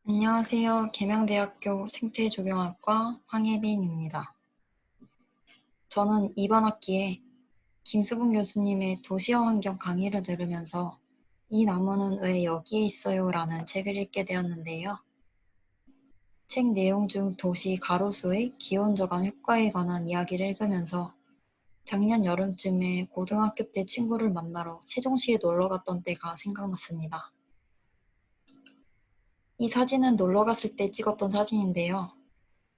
안녕하세요. 계명대학교 생태조경학과 황예빈입니다. 저는 이번 학기에 김수봉 교수님의 도시환경 강의를 들으면서 이 나무는 왜 여기에 있어요? 라는 책을 읽게 되었는데요. 책 내용 중 도시 가로수의 기온저감 효과에 관한 이야기를 읽으면서 작년 여름쯤에 고등학교 때 친구를 만나러 세종시에 놀러 갔던 때가 생각났습니다. 이 사진은 놀러 갔을 때 찍었던 사진인데요.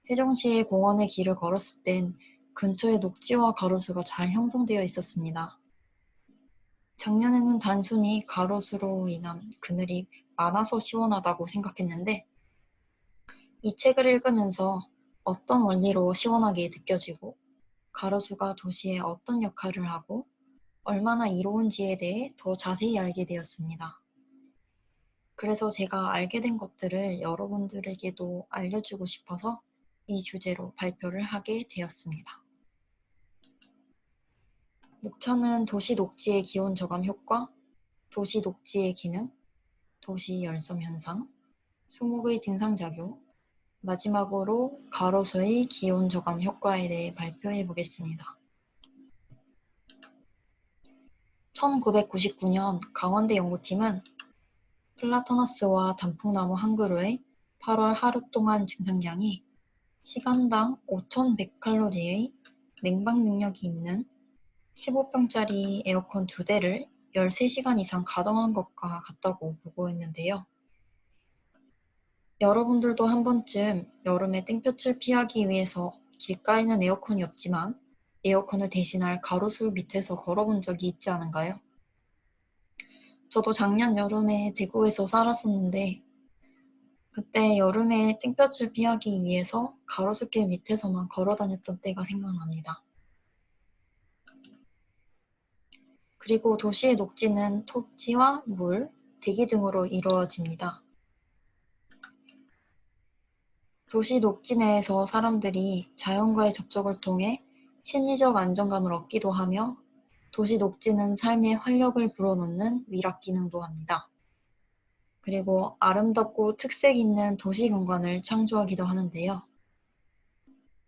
세종시의 공원의 길을 걸었을 땐 근처에 녹지와 가로수가 잘 형성되어 있었습니다. 작년에는 단순히 가로수로 인한 그늘이 많아서 시원하다고 생각했는데 이 책을 읽으면서 어떤 원리로 시원하게 느껴지고 가로수가 도시에 어떤 역할을 하고 얼마나 이로운지에 대해 더 자세히 알게 되었습니다. 그래서 제가 알게 된 것들을 여러분들에게도 알려주고 싶어서 이 주제로 발표를 하게 되었습니다. 목차는 도시 녹지의 기온 저감 효과, 도시 녹지의 기능, 도시 열섬 현상, 수목의 증상작용, 마지막으로 가로수의 기온 저감 효과에 대해 발표해 보겠습니다. 1999년 강원대 연구팀은 플라타너스와 단풍나무 한 그루의 8월 하루 동안 증상량이 시간당 5,100칼로리의 냉방 능력이 있는 15평짜리 에어컨 2대를 13시간 이상 가동한 것과 같다고 보고했는데요. 여러분들도 한 번쯤 여름에 땡볕을 피하기 위해서 길가에는 에어컨이 없지만 에어컨을 대신할 가로수 밑에서 걸어본 적이 있지 않은가요? 저도 작년 여름에 대구에서 살았었는데 그때 여름에 땡볕을 피하기 위해서 가로수길 밑에서만 걸어 다녔던 때가 생각납니다. 그리고 도시의 녹지는 토지와 물, 대기 등으로 이루어집니다. 도시 녹지 내에서 사람들이 자연과의 접촉을 통해 심리적 안정감을 얻기도 하며 도시 녹지는 삶에 활력을 불어넣는 위락 기능도 합니다. 그리고 아름답고 특색 있는 도시 경관을 창조하기도 하는데요.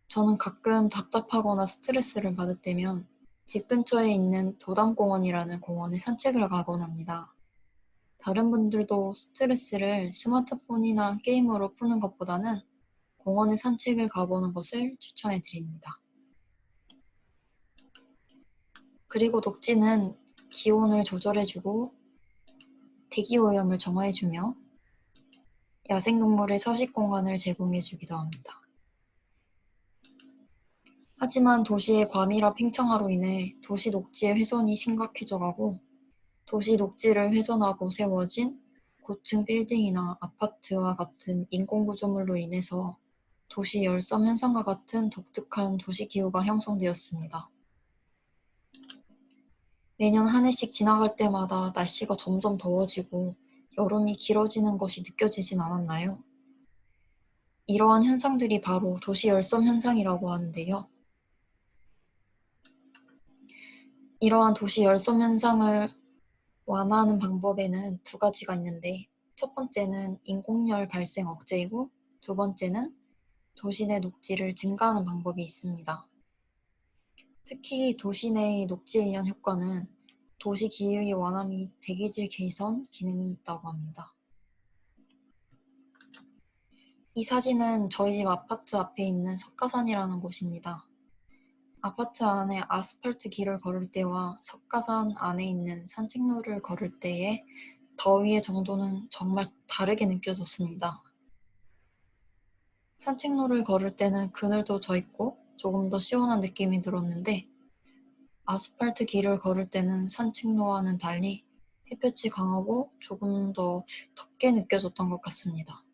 저는 가끔 답답하거나 스트레스를 받을 때면 집 근처에 있는 도담공원이라는 공원에 산책을 가곤 합니다. 다른 분들도 스트레스를 스마트폰이나 게임으로 푸는 것보다는 공원에 산책을 가보는 것을 추천해 드립니다. 그리고 녹지는 기온을 조절해주고 대기오염을 정화해주며 야생동물의 서식 공간을 제공해주기도 합니다. 하지만 도시의 과밀화 팽창화로 인해 도시 녹지의 훼손이 심각해져가고 도시 녹지를 훼손하고 세워진 고층 빌딩이나 아파트와 같은 인공구조물로 인해서 도시 열섬 현상과 같은 독특한 도시기후가 형성되었습니다. 매년 한 해씩 지나갈 때마다 날씨가 점점 더워지고 여름이 길어지는 것이 느껴지진 않았나요? 이러한 현상들이 바로 도시 열섬 현상이라고 하는데요. 이러한 도시 열섬 현상을 완화하는 방법에는 두 가지가 있는데 첫 번째는 인공열 발생 억제이고 두 번째는 도시 내 녹지를 증가하는 방법이 있습니다. 특히 도시 내의 녹지에 의한 효과는 도시 기후의 완화 및 대기질 개선 기능이 있다고 합니다. 이 사진은 저희 집 아파트 앞에 있는 석가산이라는 곳입니다. 아파트 안에 아스팔트 길을 걸을 때와 석가산 안에 있는 산책로를 걸을 때의 더위의 정도는 정말 다르게 느껴졌습니다. 산책로를 걸을 때는 그늘도 져 있고 조금 더 시원한 느낌이 들었는데 아스팔트 길을 걸을 때는 산책로와는 달리 햇볕이 강하고 조금 더 덥게 느껴졌던 것 같습니다.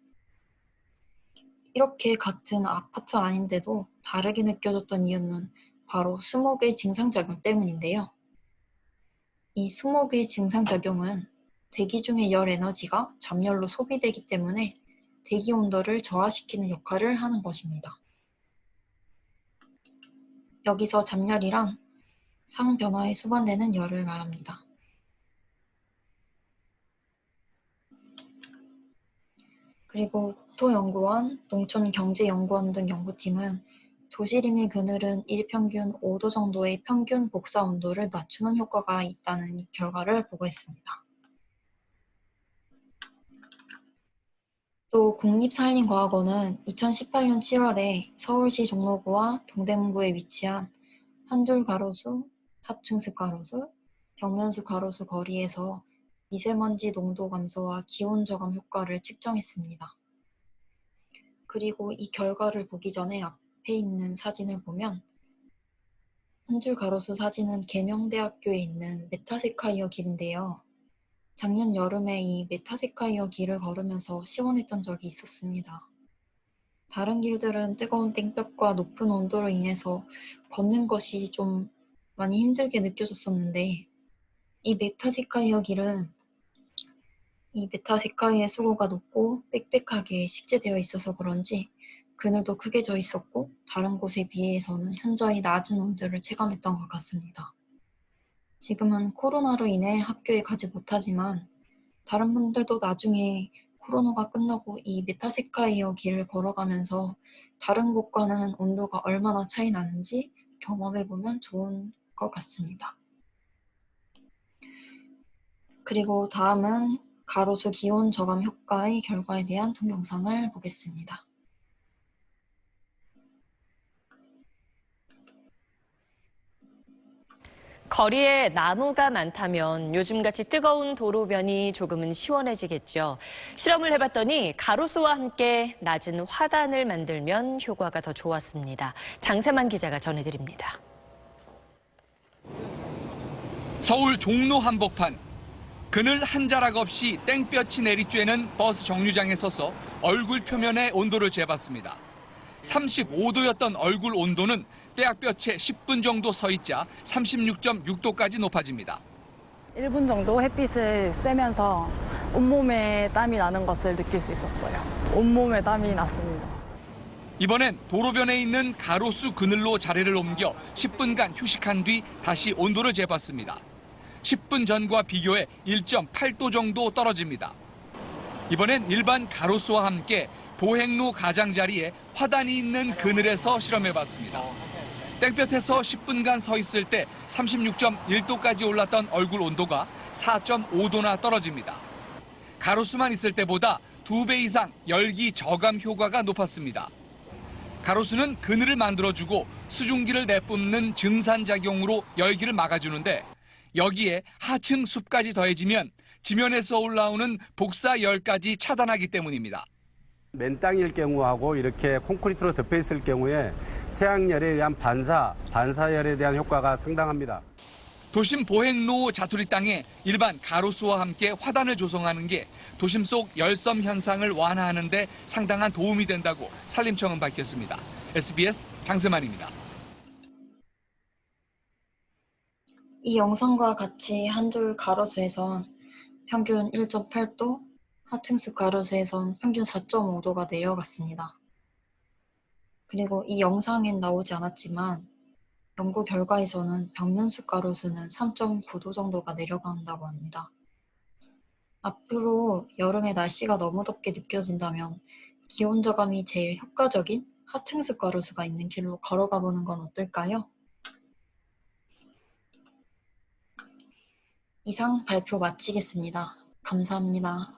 이렇게 같은 아파트 안인데도 다르게 느껴졌던 이유는 바로 스모그의 증상작용 때문인데요. 이 스모그의 증상작용은 대기 중의 열 에너지가 잠열로 소비되기 때문에 대기 온도를 저하시키는 역할을 하는 것입니다. 여기서 잠열이란 상변화에 수반되는 열을 말합니다. 그리고 국토연구원, 농촌경제연구원 등 연구팀은 도시림의 그늘은 일평균 5도 정도의 평균 복사 온도를 낮추는 효과가 있다는 결과를 보고했습니다. 또 국립산림과학원은 2018년 7월에 서울시 종로구와 동대문구에 위치한 한줄 가로수, 하층습 가로수, 벽면수 가로수 거리에서 미세먼지 농도 감소와 기온 저감 효과를 측정했습니다. 그리고 이 결과를 보기 전에 앞에 있는 사진을 보면 한줄 가로수 사진은 계명대학교에 있는 메타세카이어 길인데요. 작년 여름에 이 메타세카이어 길을 걸으면서 시원했던 적이 있었습니다. 다른 길들은 뜨거운 땡볕과 높은 온도로 인해서 걷는 것이 좀 많이 힘들게 느껴졌었는데 이 메타세카이어 길은 이 메타세카이의 수고가 높고 빽빽하게 식재되어 있어서 그런지 그늘도 크게 져 있었고 다른 곳에 비해서는 현저히 낮은 온도를 체감했던 것 같습니다. 지금은 코로나로 인해 학교에 가지 못하지만 다른 분들도 나중에 코로나가 끝나고 이 메타세카이어 길을 걸어가면서 다른 곳과는 온도가 얼마나 차이 나는지 경험해보면 좋은 것 같습니다. 그리고 다음은 가로수 기온 저감 효과의 결과에 대한 동영상을 보겠습니다. 거리에 나무가 많다면 요즘같이 뜨거운 도로변이 조금은 시원해지겠죠. 실험을 해봤더니 가로수와 함께 낮은 화단을 만들면 효과가 더 좋았습니다. 장세만 기자가 전해드립니다. 서울 종로 한복판. 그늘 한 자락 없이 땡볕이 내리쬐는 버스 정류장에 서서 얼굴 표면의 온도를 재봤습니다. 35도였던 얼굴 온도는 떼약볕에 10분 정도 서 있자 36.6도까지 높아집니다. 1분 정도 햇빛을 쐬면서 온몸에 땀이 나는 것을 느낄 수 있었어요. 온몸에 땀이 났습니다. 이번엔 도로변에 있는 가로수 그늘로 자리를 옮겨 10분간 휴식한 뒤 다시 온도를 재봤습니다. 10분 전과 비교해 1.8도 정도 떨어집니다. 이번엔 일반 가로수와 함께 보행로 가장자리에 화단이 있는 그늘에서 실험해봤습니다. 땡볕에서 10분간 서 있을 때 36.1도까지 올랐던 얼굴 온도가 4.5도나 떨어집니다. 가로수만 있을 때보다 2배 이상 열기 저감 효과가 높았습니다. 가로수는 그늘을 만들어주고 수증기를 내뿜는 증산작용으로 열기를 막아주는데 여기에 하층 숲까지 더해지면 지면에서 올라오는 복사열까지 차단하기 때문입니다. 맨 땅일 경우하고 이렇게 콘크리트로 덮여 있을 경우에 태양열에 의한 반사열에 대한 효과가 상당합니다. 도심 보행로 자투리 땅에 일반 가로수와 함께 화단을 조성하는 게 도심 속 열섬 현상을 완화하는 데 상당한 도움이 된다고 산림청은 밝혔습니다. SBS 장세만입니다. 이 영상과 같이 한 줄 가로수에선 평균 1.8도, 하층습 가로수에선 평균 4.5도가 내려갔습니다. 그리고 이 영상엔 나오지 않았지만 연구 결과에서는 벽면습 가로수는 3.9도 정도가 내려간다고 합니다. 앞으로 여름에 날씨가 너무 덥게 느껴진다면 기온 저감이 제일 효과적인 하층습 가로수가 있는 길로 걸어가 보는 건 어떨까요? 이상 발표 마치겠습니다. 감사합니다.